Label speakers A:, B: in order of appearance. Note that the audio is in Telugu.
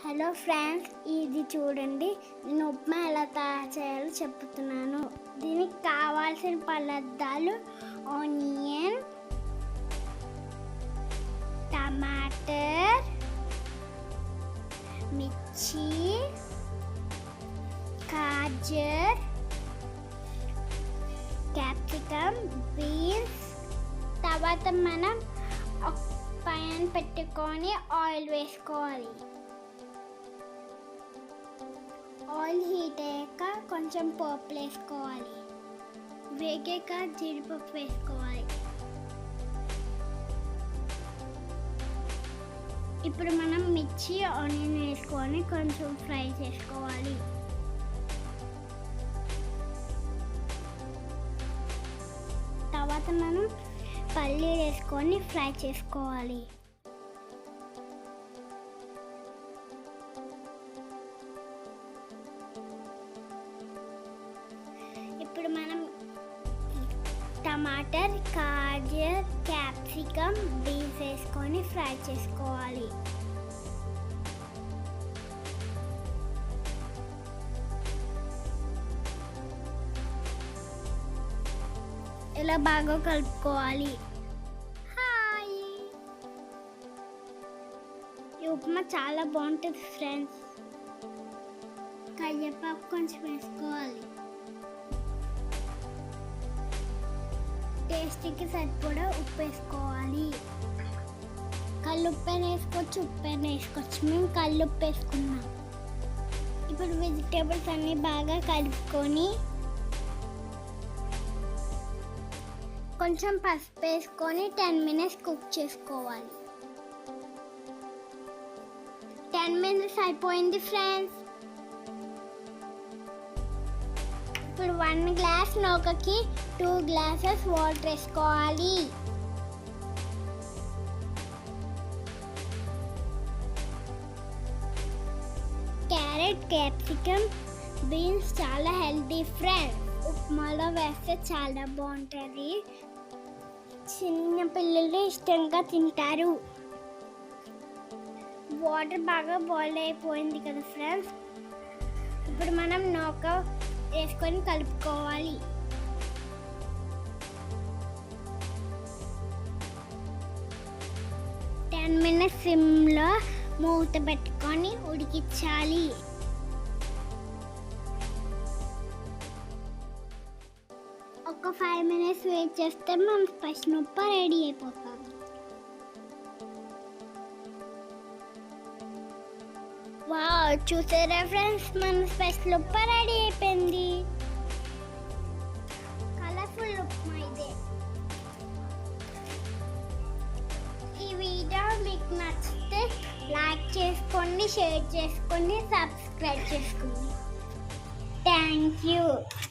A: హలో ఫ్రెండ్స్, ఇది చూడండి. నేను ఉప్మా ఎలా తయారు చేయాలో చెప్తున్నాను. దీనికి కావాల్సిన పదార్థాలు: ఆనియన్, టమాటర్, మిర్చి, గాజర్, క్యాప్సికమ్, బీన్స్. తర్వాత మనం ఒక ప్యాన్ పెట్టుకొని ఆయిల్ వేసుకోవాలి. ఆయిల్ హీట్ అయ్యాక కొంచెం పోపు వేసుకోవాలి. వేగాక జీడిపప్పు వేసుకోవాలి. ఇప్పుడు మనం మిర్చి, ఆనియన్ వేసుకొని కొంచెం ఫ్రై చేసుకోవాలి. తర్వాత మనం పల్లీలు వేసుకొని ఫ్రై చేసుకోవాలి. ఇప్పుడు మనం టమాటర్, గాజర్, క్యాప్సికమ్, బీన్స్ వేసుకొని ఫ్రై చేసుకోవాలి. ఇలా బాగా కలుపుకోవాలి. ఈ ఉప్మా చాలా బాగుంటుంది ఫ్రెండ్స్. కరివేపాకు కొంచెం వేసుకోవాలి. టేస్ట్కి సరిపడా ఉప్పు వేసుకోవాలి. కల్లుప్పు వేసుకోవచ్చు, ఉప్పు వేసుకోవచ్చు. మేము కల్లుప్పు వేసుకున్నాం. ఇప్పుడు వెజిటేబుల్స్ అన్నీ బాగా కలుపుకొని కొంచెం పసుపు వేసుకొని 10 minutes కుక్ చేసుకోవాలి. 10 minutes అయిపోయింది ఫ్రెండ్స్. ఇప్పుడు 1 glass నూకకి 2 glasses వాటర్ వేసుకోవాలి. క్యారెట్, క్యాప్సికమ్, బీన్స్ చాలా హెల్తీ ఫ్రెండ్స్. ఉప్మాలో వేస్తే చాలా బాగుంటుంది. చిన్న పిల్లలు ఇష్టంగా తింటారు. వాటర్ బాగా బాయిల్ అయిపోయింది కదా ఫ్రెండ్స్. ఇప్పుడు మనం నూక వేసుకొని కలుపుకోవాలి. టెన్ మినిట్స్ సిమ్లో మూత పెట్టుకొని ఉడికించాలి. ఒక 5 minutes వెయిట్ చేస్తే మన స్పెషల్ ఉప్మా రెడీ అయిపోతుంది. వావ్, చూసారా ఫ్రెండ్స్, మన స్పెషల్ ఉప్మా రెడీ అయిపోయింది. కలర్ఫుల్ ఉప్మా ఇదే. ఈ వీడియో మీకు నచ్చితే లైక్ చేసుకోండి, షేర్ చేసుకోండి, సబ్స్క్రైబ్ చేసుకోండి. Thank you.